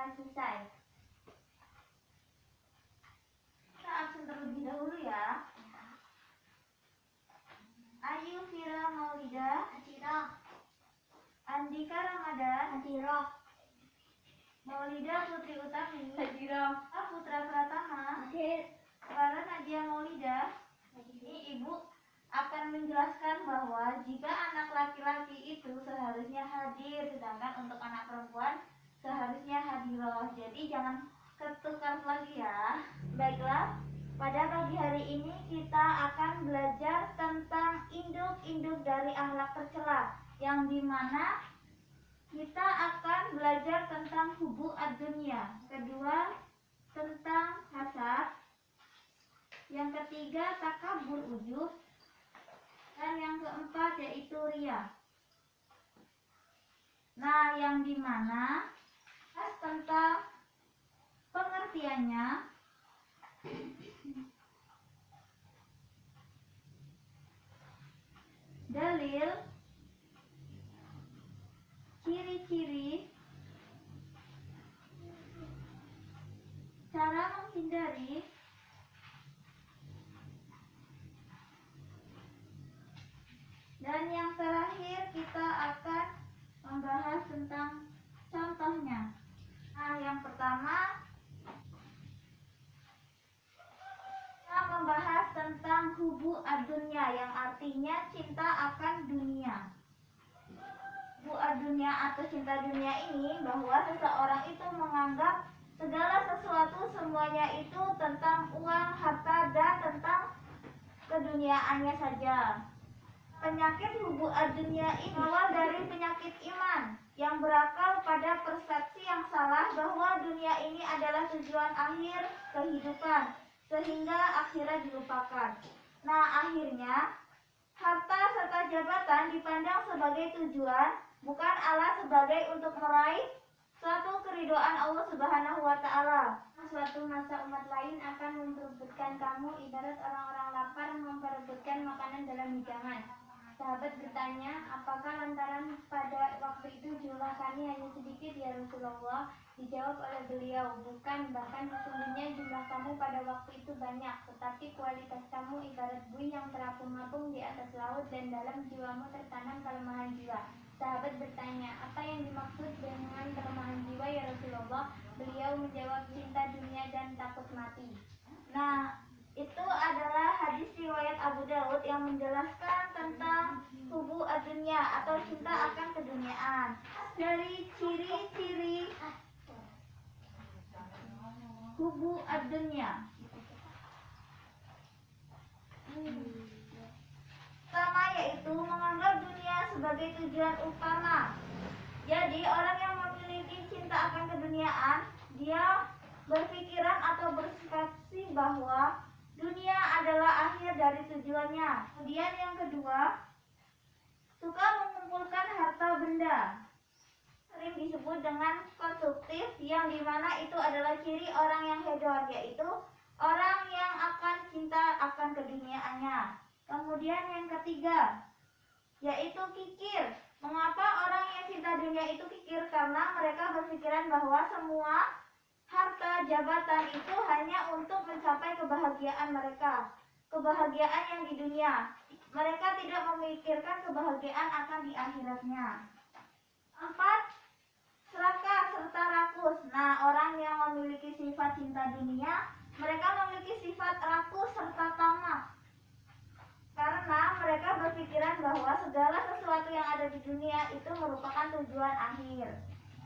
sudah selesai. Kita absen terlebih dahulu ya. Ayu Fira Maulida Hadirah. Andika Ramadan Hadirah. Maulida Putri Utami Hadirah. Putra Pratama Hadir. Farah Nadia Maulida. Ini ibu akan menjelaskan bahwa jika anak laki-laki itu seharusnya hadir, sedangkan untuk anak perempuan seharusnya hadirah. Jadi jangan ketukar lagi ya. Baiklah, pada pagi hari ini kita akan belajar tentang induk-induk dari akhlak tercela, yang dimana kita akan belajar tentang hubu ad-dunya, kedua tentang hasad, yang ketiga takabur ujub, dan yang keempat yaitu riya. Nah, yang dimana tentang pengertiannya, dalil, ciri-ciri, cara menghindari, dan yang terakhir kita akan membahas tentang contohnya. Nah, yang pertama kita membahas tentang hubu ad-dunya, yang artinya cinta akan dunia. Hubu ad-dunya atau cinta dunia ini bahwa seseorang itu menganggap segala sesuatu semuanya itu tentang uang, harta, dan tentang keduniaannya saja. Penyakit hubu ad-dunya ini awal dari penyakit iman yang berakal pada persepsi yang salah bahwa dunia ini adalah tujuan akhir kehidupan, sehingga akhirat dilupakan. Nah, akhirnya harta serta jabatan dipandang sebagai tujuan, bukan alat sebagai untuk meraih suatu keridhaan Allah Subhanahu wa Ta'ala. Suatu masa umat lain akan memperebutkan kamu ibarat orang-orang lapar memperebutkan makanan dalam hidangan. Sahabat bertanya, apakah lantaran pada waktu itu jumlah kami hanya sedikit ya Rasulullah? Dijawab oleh beliau, bukan, bahkan sesungguhnya jumlah kamu pada waktu itu banyak, tetapi kualitas kamu ibarat buih yang terapung-apung di atas laut dan dalam jiwamu tertanam kelemahan jiwa. Sahabat bertanya, apa yang dimaksud dengan kelemahan jiwa ya Rasulullah? Beliau menjawab, cinta dunia dan takut mati. Nah, itu adalah hadis riwayat Abu Daud yang menjelaskan tentang hubu ad-dunya atau cinta akan keduniaan. Dari ciri-ciri hubu ad-dunya, pertama yaitu menganggap dunia sebagai tujuan utama. Jadi orang yang memiliki cinta akan keduniaan, dia berpikiran atau berspeksi bahwa dunia adalah akhir dari tujuannya. Kemudian yang kedua, suka mengumpulkan harta benda, sering disebut dengan konsumtif, yang dimana itu adalah ciri orang yang hedon, yaitu orang yang akan cinta akan keduniaannya. Kemudian yang ketiga, yaitu kikir. Mengapa orang yang cinta dunia itu kikir? Karena mereka berpikiran bahwa semua harta, jabatan itu hanya untuk mencapai kebahagiaan mereka, kebahagiaan yang di dunia. Mereka tidak memikirkan kebahagiaan akan di akhiratnya. 4. Serakah serta rakus. Nah, orang yang memiliki sifat cinta dunia, mereka memiliki sifat rakus serta tamak, karena mereka berpikiran bahwa segala sesuatu yang ada di dunia itu merupakan tujuan akhir.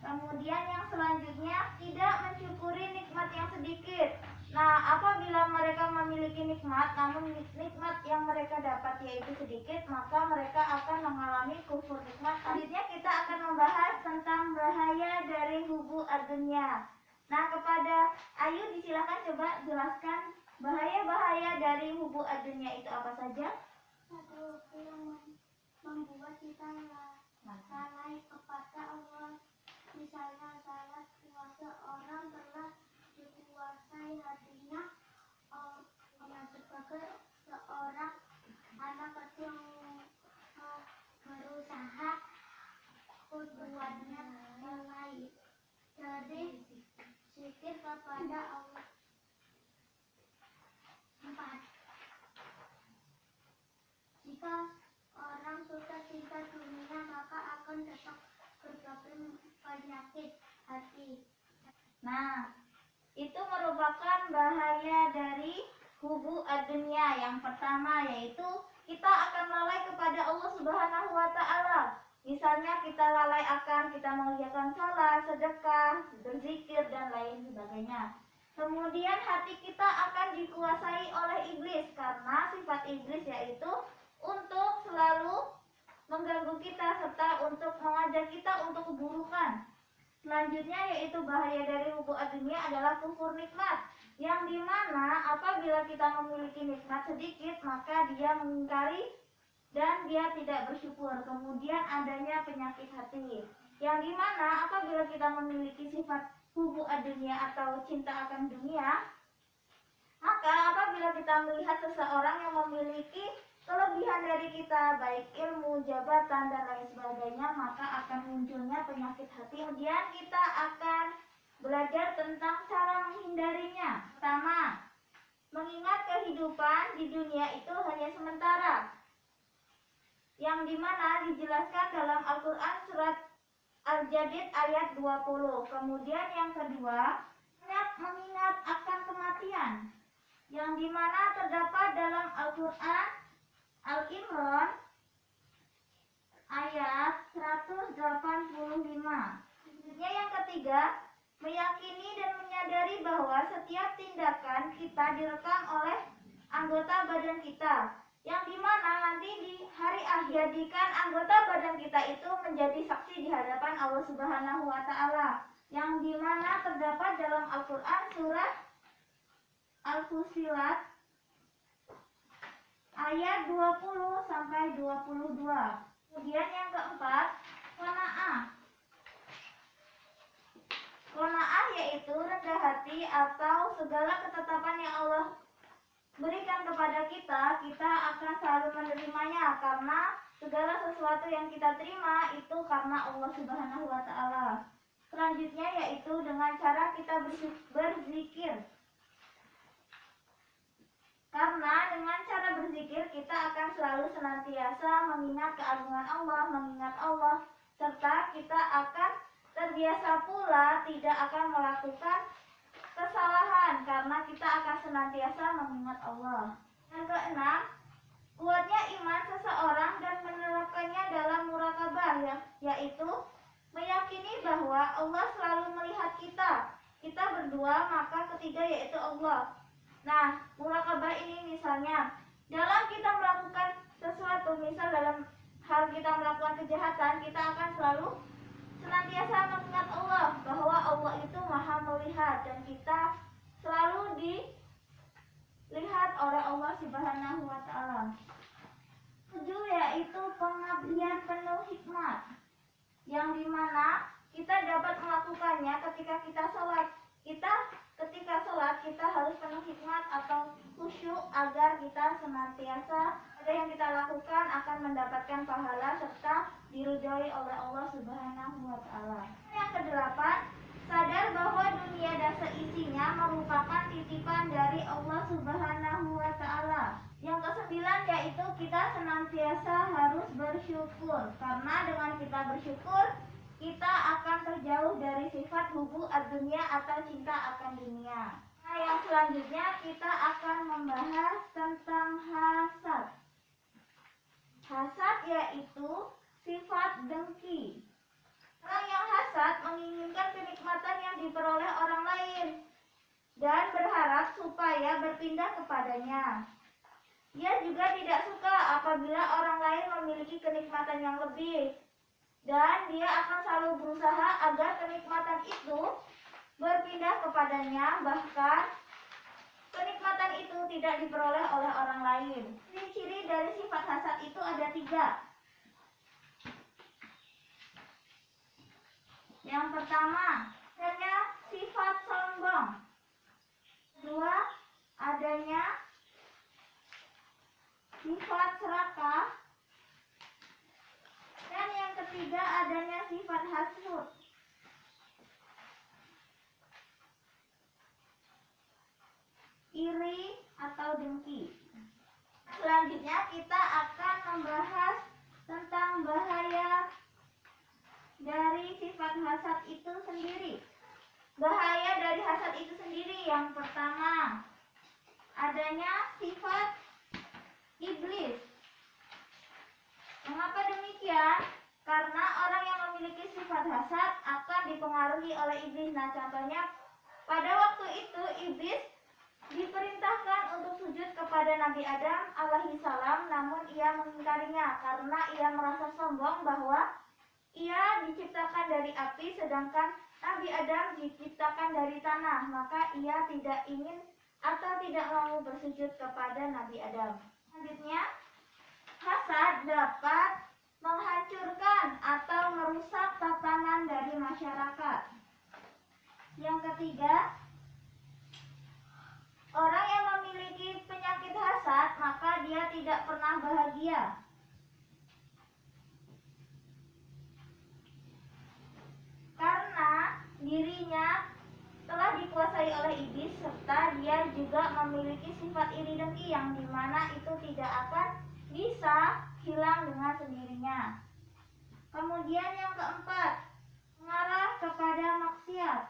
Kemudian yang selanjutnya, tidak mensyukuri nikmat yang sedikit. Nah, apabila mereka memiliki nikmat, namun nikmat yang mereka dapat yaitu sedikit, maka mereka akan mengalami kufur nikmat. Selanjutnya kita akan membahas tentang bahaya dari hubu ad-dunya. Nah, kepada Ayu disilakan coba jelaskan bahaya-bahaya dari hubu ad-dunya itu apa saja? Satu, yang membuat kita lalai kepada Allah. Misalnya salat puasa, orang telah dikuasai hatinya sebagai seorang anak kecil berusaha tujuannya mulai dari kepada Allah. 4. Jika orang suka cinta dunia, maka akan datang berbagai penyakit hati. Nah, itu merupakan bahaya dari hubu ad-dunya. Yang pertama yaitu kita akan lalai kepada Allah Subhanahu wa taala. Misalnya kita lalai akan kita mengerjakan salat, sedekah, berzikir dan lain sebagainya. Kemudian hati kita akan dikuasai oleh iblis karena sifat iblis yaitu untuk selalu mengganggu kita serta untuk mengajak kita untuk keburukan. Selanjutnya yaitu bahaya dari hubu ad-dunya adalah kufur nikmat, yang dimana apabila kita memiliki nikmat sedikit maka dia mengingkari dan dia tidak bersyukur. Kemudian adanya penyakit hati, yang dimana apabila kita memiliki sifat hubu ad-dunya atau cinta akan dunia, maka apabila kita melihat seseorang yang memiliki kelebihan dari kita, baik ilmu, jabatan, dan lain sebagainya, maka akan munculnya penyakit hati. Kemudian kita akan belajar tentang cara menghindarinya. Pertama, mengingat kehidupan di dunia itu hanya sementara, yang dimana dijelaskan dalam Al-Quran surat Al-Jadid ayat 20. Kemudian yang kedua, mengingat akan kematian, yang dimana terdapat dalam Al-Quran Al-Imran ayat 185. Selanjutnya yang ketiga, meyakini dan menyadari bahwa setiap tindakan kita direkam oleh anggota badan kita, yang dimana nanti di hari akhir jadikan anggota badan kita itu menjadi saksi di hadapan Allah Subhanahu wa taala, yang dimana terdapat dalam Al-Quran surat Al-Fusilat ayat 20 sampai 22. Kemudian yang keempat, qanaah. Qanaah yaitu rendah hati atau segala ketetapan yang Allah berikan kepada kita, kita akan selalu menerimanya karena segala sesuatu yang kita terima itu karena Allah Subhanahu wa taala. Selanjutnya yaitu dengan cara kita berzikir. Karena dengan cara berzikir kita akan selalu senantiasa mengingat keagungan Allah, mengingat Allah, serta kita akan terbiasa pula tidak akan melakukan kesalahan karena kita akan senantiasa mengingat Allah. Yang keenam, kuatnya iman seseorang dan menerapkannya dalam muraqabah, yaitu meyakini bahwa Allah selalu melihat kita. Kita berdua, maka ketiga yaitu Allah. Nah, muraqabah ini misalnya dalam kita melakukan sesuatu, misal dalam hal kita melakukan kejahatan, kita akan selalu senantiasa mengingat Allah bahwa Allah itu Maha melihat dan kita selalu dilihat oleh Allah Subhanahu wa taala. 7 yaitu pengabdian penuh hikmat, yang dimana kita dapat melakukannya ketika kita sholat. Ketika sholat kita harus penuh hikmat atau khusyuk agar kita senantiasa ada yang kita lakukan akan mendapatkan pahala serta diridhoi oleh Allah Subhanahu wa taala. Yang kedelapan, sadar bahwa dunia dan seisinya merupakan titipan dari Allah Subhanahu wa taala. Yang kesembilan yaitu kita senantiasa harus bersyukur, karena dengan kita bersyukur kita akan terjauh dari sifat hubu ad-dunya atau cinta akan dunia. Nah, yang selanjutnya kita akan membahas tentang hasad. Hasad yaitu sifat dengki. Orang yang hasad menginginkan kenikmatan yang diperoleh orang lain dan berharap supaya berpindah kepadanya. Ia juga tidak suka apabila orang lain memiliki kenikmatan yang lebih, dan dia akan selalu berusaha agar kenikmatan itu berpindah kepadanya, bahkan kenikmatan itu tidak diperoleh oleh orang lain. Ciri-ciri dari sifat hasad itu ada 3. Yang pertama, adanya sifat sombong. Kedua, adanya sifat serakah. Dan yang ketiga, adanya sifat hasud. atau dengki. Selanjutnya kita akan membahas tentang bahaya dari sifat hasad itu sendiri. Bahaya dari hasad itu sendiri yang pertama, adanya sifat iblis. Mengapa demikian? Karena orang yang memiliki sifat hasad akan dipengaruhi oleh iblis. Nah, contohnya pada waktu itu iblis diperintahkan untuk sujud kepada Nabi Adam alaihissalam, namun ia mengingkarinya karena ia merasa sombong bahwa ia diciptakan dari api sedangkan Nabi Adam diciptakan dari tanah. Maka ia tidak ingin atau tidak mau bersujud kepada Nabi Adam. Selanjutnya, hasad dapat menghancurkan atau merusak tatanan dari masyarakat. Yang ketiga, orang yang memiliki penyakit hasad maka dia tidak pernah bahagia. Karena dirinya telah dikuasai oleh iblis serta dia juga memiliki sifat iri dengki yang dimana itu tidak akan bisa hilang dengan sendirinya. Kemudian yang keempat, mengarah kepada maksiat.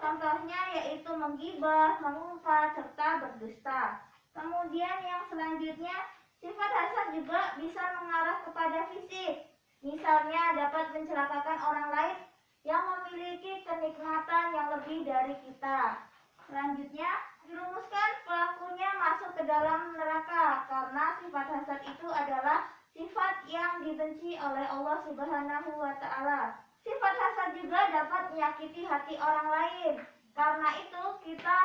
Contohnya yaitu menggibah, mengumpat, serta berdusta. Kemudian yang selanjutnya, sifat hasad juga bisa mengarah kepada fisik. Misalnya dapat mencelakakan orang lain yang memiliki kenikmatan yang lebih dari kita. Selanjutnya, dirumuskan pelakunya masuk ke dalam neraka karena sifat hasad itu adalah sifat yang dibenci oleh Allah Subhanahu wa Ta'ala. Sifat hasad juga dapat menyakiti hati orang lain. Karena itu kita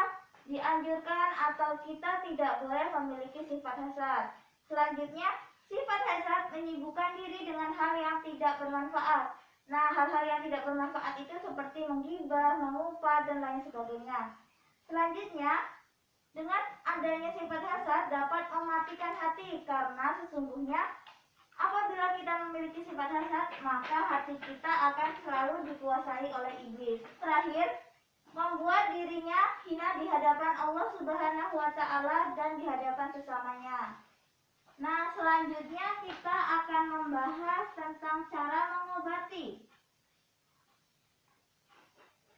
dianjurkan atau kita tidak boleh memiliki sifat hasad. Selanjutnya, sifat hasad menyibukkan diri dengan hal yang tidak bermanfaat. Nah, hal-hal yang tidak bermanfaat itu seperti menggibah, mengumpat, dan lain sebagainya. Selanjutnya, dengan adanya sifat hasad dapat mematikan hati karena sesungguhnya apabila kita memiliki sifat hasad, maka hati kita akan selalu dikuasai oleh iblis. Terakhir, membuat dirinya hina di hadapan Allah Subhanahu wa Ta'ala dan di hadapan sesamanya. Nah, selanjutnya kita akan membahas tentang cara mengobati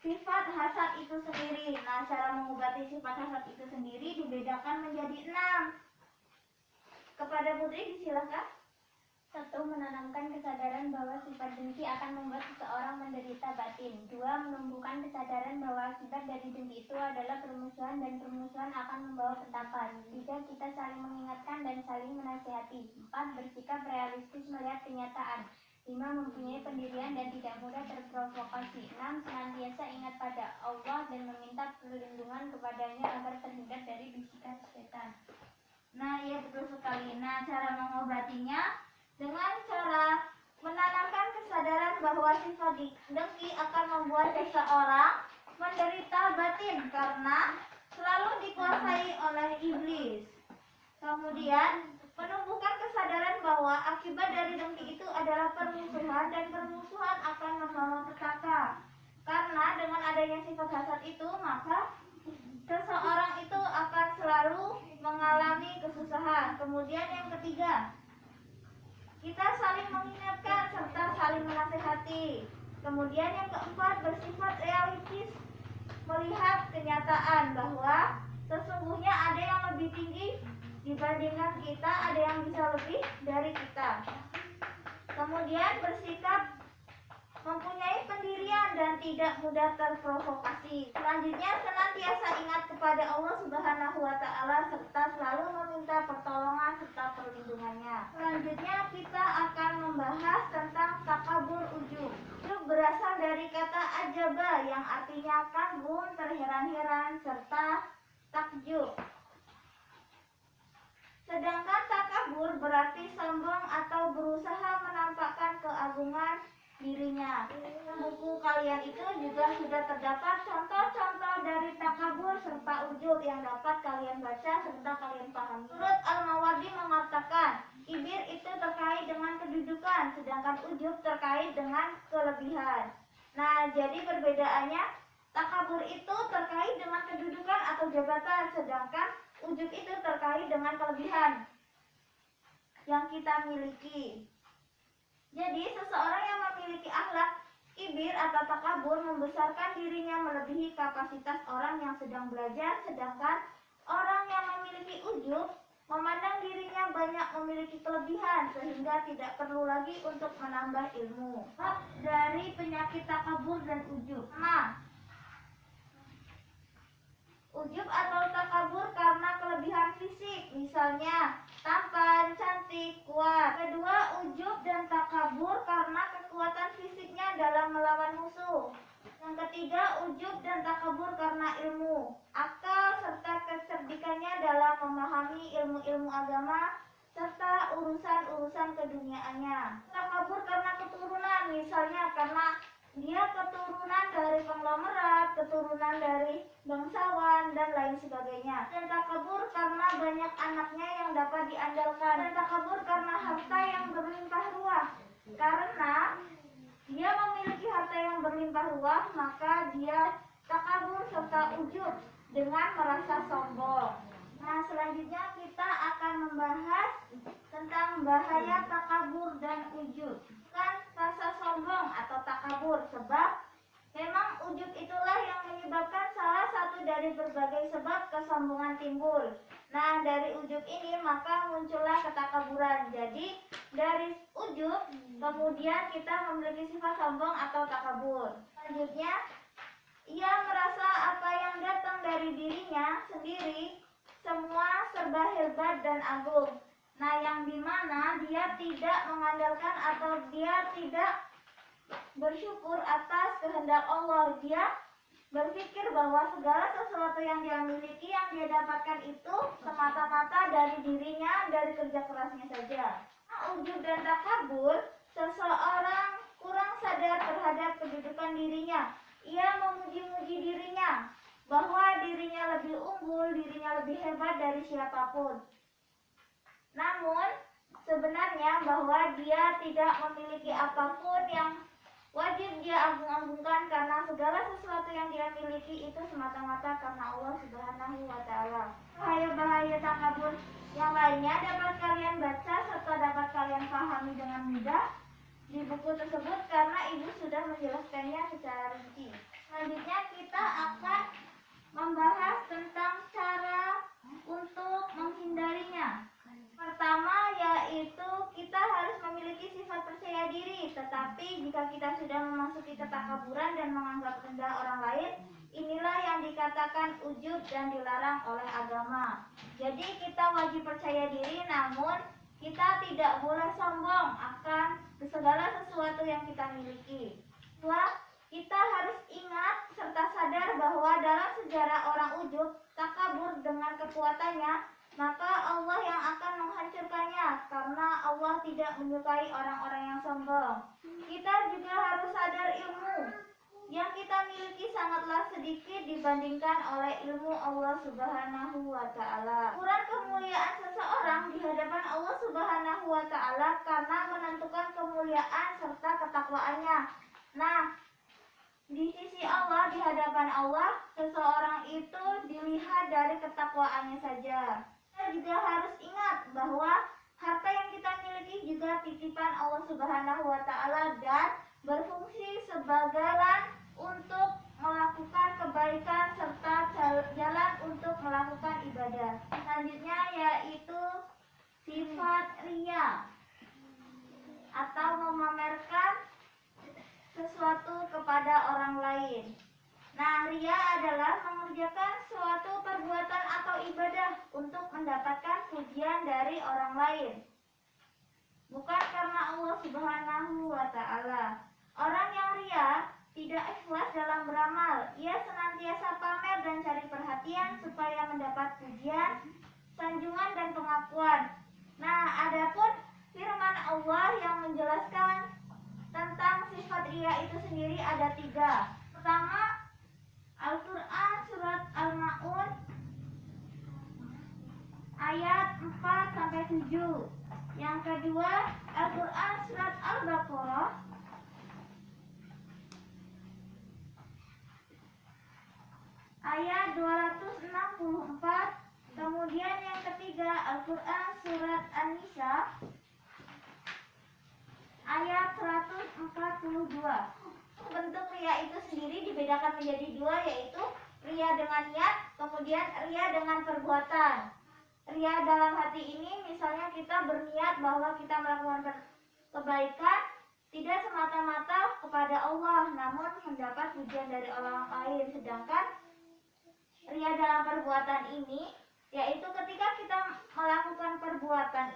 sifat hasad itu sendiri. Nah, cara mengobati sifat hasad itu sendiri dibedakan menjadi 6. Kepada Putri disilakan. 1. Menanamkan kesadaran bahwa sifat dengki akan membuat seseorang menderita batin. 2. Menumbuhkan kesadaran bahwa akibat dari dengki itu adalah permusuhan dan permusuhan akan membawa petaka. 3. Kita saling mengingatkan dan saling menasihati. 4. Bersikap realistis melihat kenyataan. 5. Mempunyai pendirian dan tidak mudah terprovokasi. 6. Senantiasa ingat pada Allah dan meminta perlindungan kepadanya agar terhindar dari bisikan setan. Nah, iya betul sekali. Nah, cara mengobatinya dengan cara menanamkan kesadaran bahwa sifat dengki akan membuat seseorang menderita batin karena selalu dikuasai oleh iblis. Kemudian, menumbuhkan kesadaran bahwa akibat dari dengki itu adalah permusuhan dan permusuhan akan membawa petaka. Karena dengan adanya sifat hasad itu, maka seseorang itu akan selalu mengalami kesusahan. Kemudian yang ketiga, kita saling mengingatkan serta saling menasihati. Kemudian yang keempat, bersifat realistis melihat kenyataan bahwa sesungguhnya ada yang lebih tinggi dibandingkan kita, ada yang bisa lebih dari kita. Kemudian bersikap mempunyai pendirian dan tidak mudah terprovokasi. Selanjutnya, senantiasa ingat kepada Allah Subhanahu wa Ta'ala serta selalu meminta pertolongan serta perlindungannya. Selanjutnya, kita akan membahas tentang takabur ujub. Ujub berasal dari kata ajaba yang artinya kagum, terheran-heran serta takjub. Sedangkan takabur berarti sombong atau berusaha menampakkan keagungan dirinya. Buku kalian itu juga sudah terdapat contoh-contoh dari takabur serta ujub yang dapat kalian baca serta kalian pahami. Menurut Al-Mawardi mengatakan, kibir itu terkait dengan kedudukan, sedangkan ujub terkait dengan kelebihan. Nah, jadi perbedaannya, takabur itu terkait dengan kedudukan atau jabatan, sedangkan ujub itu terkait dengan kelebihan yang kita miliki. Jadi seseorang yang memiliki akhlak kibir atau takabur membesarkan dirinya melebihi kapasitas orang yang sedang belajar, sedangkan orang yang memiliki ujub memandang dirinya banyak memiliki kelebihan sehingga tidak perlu lagi untuk menambah ilmu. Dari penyakit takabur dan ujub. Ujub atau takabur karena kelebihan fisik, misalnya tampan, cantik, kuat. Kedua, ujub dan takabur karena kekuatan fisiknya dalam melawan musuh. Yang ketiga, ujub dan takabur karena ilmu, akal, serta kecerdikannya dalam memahami ilmu-ilmu agama serta urusan-urusan keduniaannya. Takabur karena keturunan, misalnya karena dia keturunan dari konglomerat, keturunan dari bangsawan, dan lain sebagainya. Dan takabur karena banyak anaknya yang dapat diandalkan. Dan takabur karena harta yang berlimpah ruah. Karena dia memiliki harta yang berlimpah ruah, maka dia takabur serta ujub dengan merasa sombong. Nah, selanjutnya kita akan membahas tentang bahaya takabur dan ujub. Rasa sombong atau takabur, sebab memang ujub itulah yang menyebabkan salah satu dari berbagai sebab kesombongan timbul. Nah, dari ujub ini maka muncullah ketakaburan. Jadi dari ujub kemudian kita memiliki sifat sombong atau takabur. Selanjutnya, ia merasa apa yang datang dari dirinya sendiri semua serba hebat dan agung. Nah, yang dimana dia tidak mengandalkan atau dia tidak bersyukur atas kehendak Allah. Dia berpikir bahwa segala sesuatu yang dia miliki, yang dia dapatkan itu semata-mata dari dirinya, dari kerja kerasnya saja. Ujub dan takabur, seseorang kurang sadar terhadap kedudukan dirinya. Ia memuji-muji dirinya bahwa dirinya lebih unggul, dirinya lebih hebat dari siapapun. Namun, sebenarnya bahwa dia tidak memiliki apapun yang wajib dia agung-agungkan, karena segala sesuatu yang dia miliki itu semata-mata karena Allah Subhanahu wa Ta'ala. Bahaya-bahaya takabur yang lainnya dapat kalian baca serta dapat kalian pahami dengan mudah di buku tersebut karena ibu sudah menjelaskannya secara rinci. Selanjutnya kita akan membahas tentang cara untuk menghindarinya. Pertama, yaitu kita harus memiliki sifat percaya diri. Tetapi jika kita sudah memasuki ketakaburan dan menganggap rendah orang lain, inilah yang dikatakan ujub dan dilarang oleh agama. Jadi kita wajib percaya diri, namun kita tidak boleh sombong akan segala sesuatu yang kita miliki. Kedua, kita harus ingat serta sadar bahwa dalam sejarah orang ujub, takabur dengan kekuatannya, maka Allah yang akan menghancurkannya, karena Allah tidak menyukai orang-orang yang sombong. Kita juga harus sadar ilmu yang kita miliki sangatlah sedikit dibandingkan oleh ilmu Allah Subhanahu wa Ta'ala. Ukuran kemuliaan seseorang di hadapan Allah Subhanahu wa Ta'ala karena menentukan kemuliaan serta ketakwaannya. Nah, di sisi Allah, di hadapan Allah, seseorang itu dilihat dari ketakwaannya saja. Kita juga harus ingat bahwa harta yang kita miliki juga titipan Allah Subhanahu wa Ta'ala dan berfungsi sebagai jalan untuk melakukan kebaikan serta jalan untuk melakukan ibadah. Selanjutnya yaitu sifat riya atau memamerkan sesuatu kepada orang lain. Nah, riya adalah mengerjakan suatu perbuatan atau ibadah untuk mendapatkan pujian dari orang lain, bukan karena Allah Subhanahu wa Ta'ala. Orang yang riya tidak ikhlas dalam beramal. Ia senantiasa pamer dan cari perhatian supaya mendapat pujian, sanjungan, dan pengakuan. Nah, adapun firman Allah yang menjelaskan tentang sifat riya itu sendiri ada 3. Pertama, Al-Quran surat Al-Ma'un ayat 4-7. Yang kedua, Al-Quran surat Al-Baqarah ayat 264. Kemudian 3 Al-Quran Surat An-Nisa ayat 142. Bentuk ria itu sendiri dibedakan menjadi dua, yaitu ria dengan niat, kemudian ria dengan perbuatan. Ria dalam hati ini misalnya kita berniat bahwa kita melakukan kebaikan tidak semata-mata kepada Allah, namun mendapat pujian dari orang lain. Sedangkan ria dalam perbuatan ini yaitu ketika kita melakukan perbuatan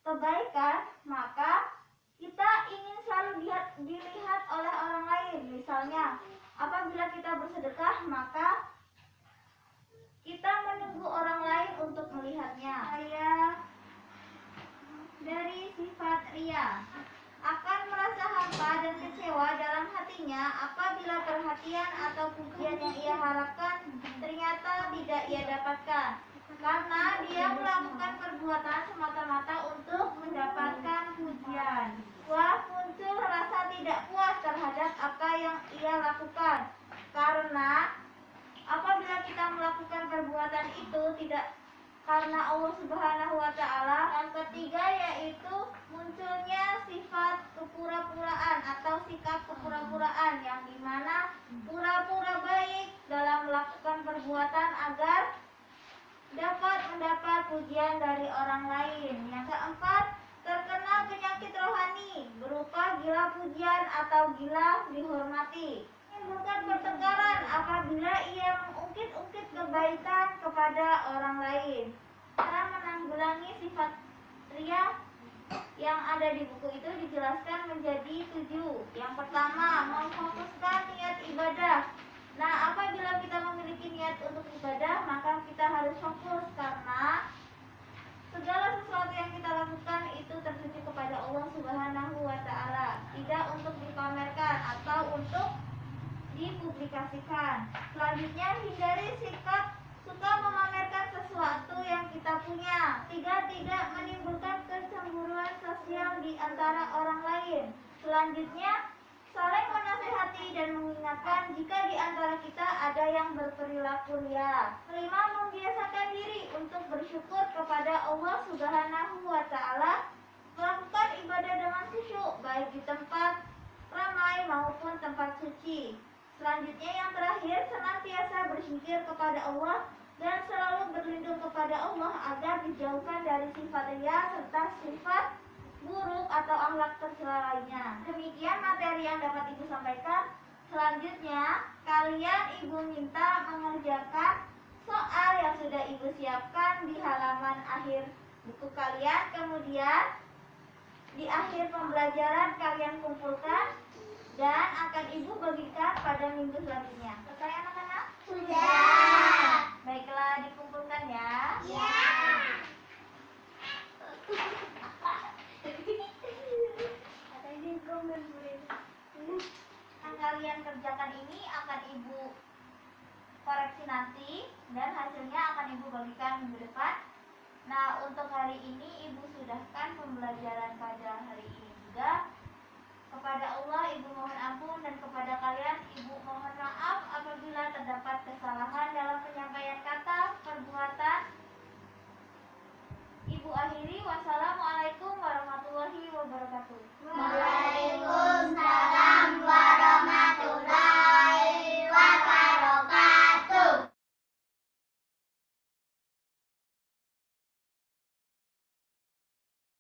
kebaikan, maka kita ingin selalu dilihat oleh orang lain. Misalnya, apabila kita bersedekah, maka kita menunggu orang lain untuk melihatnya. Dari sifat ria akan merasa hampa dan kecewa dalam hatinya apabila perhatian atau pujian yang ia harapkan ternyata tidak ia dapatkan, karena dia melakukan perbuatan semata-mata untuk mendapatkan pujian. Wah, muncul rasa tidak puas terhadap apa yang ia lakukan, karena apabila kita melakukan perbuatan itu tidak karena Allah Subhanahu wa Ta'ala. Yang ketiga yaitu munculnya sifat kepura-puraan atau sikap kepura-puraan, yang dimana pura-pura baik dalam melakukan perbuatan agar dapat mendapat pujian dari orang lain. Yang keempat, terkena penyakit rohani berupa gila pujian atau gila dihormati. Bukan pertengkaran apabila ia mengungkit-ungkit kebaikan kepada orang lain. Cara menanggulangi sifat ria yang ada di buku itu dijelaskan menjadi 7. Yang pertama, memfokuskan niat ibadah. Nah, apabila kita memiliki niat untuk ibadah, maka kita harus fokus, karena segala sesuatu yang kita lakukan itu tertuju kepada Allah Subhanahu wa Ta'ala, tidak untuk dipamerkan atau untuk dipublikasikan. Selanjutnya, hindari sikap suka memamerkan sesuatu yang kita punya. 3. Tidak menimbulkan kecemburuan sosial di antara orang lain. Selanjutnya, saling menasihati dan mengingatkan jika di antara kita ada yang berperilaku ria. 5. Membiasakan diri untuk bersyukur kepada Allah Subhanahu wa Ta'ala. Melakukan ibadah dengan khusyuk baik di tempat ramai maupun tempat suci. Selanjutnya, yang terakhir, senantiasa berzikir kepada Allah dan selalu berlindung kepada Allah agar dijauhkan dari sifat ria serta sifat buruk atau akhlak tercela lainnya. Demikian materi yang dapat Ibu sampaikan. Selanjutnya, kalian Ibu minta mengerjakan soal yang sudah Ibu siapkan di halaman akhir buku kalian. Kemudian di akhir pembelajaran kalian kumpulkan dan akan Ibu bagikan pada minggu selanjutnya. Selesai anak-anak? Sudah. Baiklah, dikumpulkan ya. Ya. Yang kalian kerjakan ini akan Ibu koreksi nanti dan hasilnya akan Ibu bagikan minggu depan. Nah, untuk hari ini Ibu sudahkan pembelajaran pada hari ini juga. Kepada Allah Ibu mohon ampun dan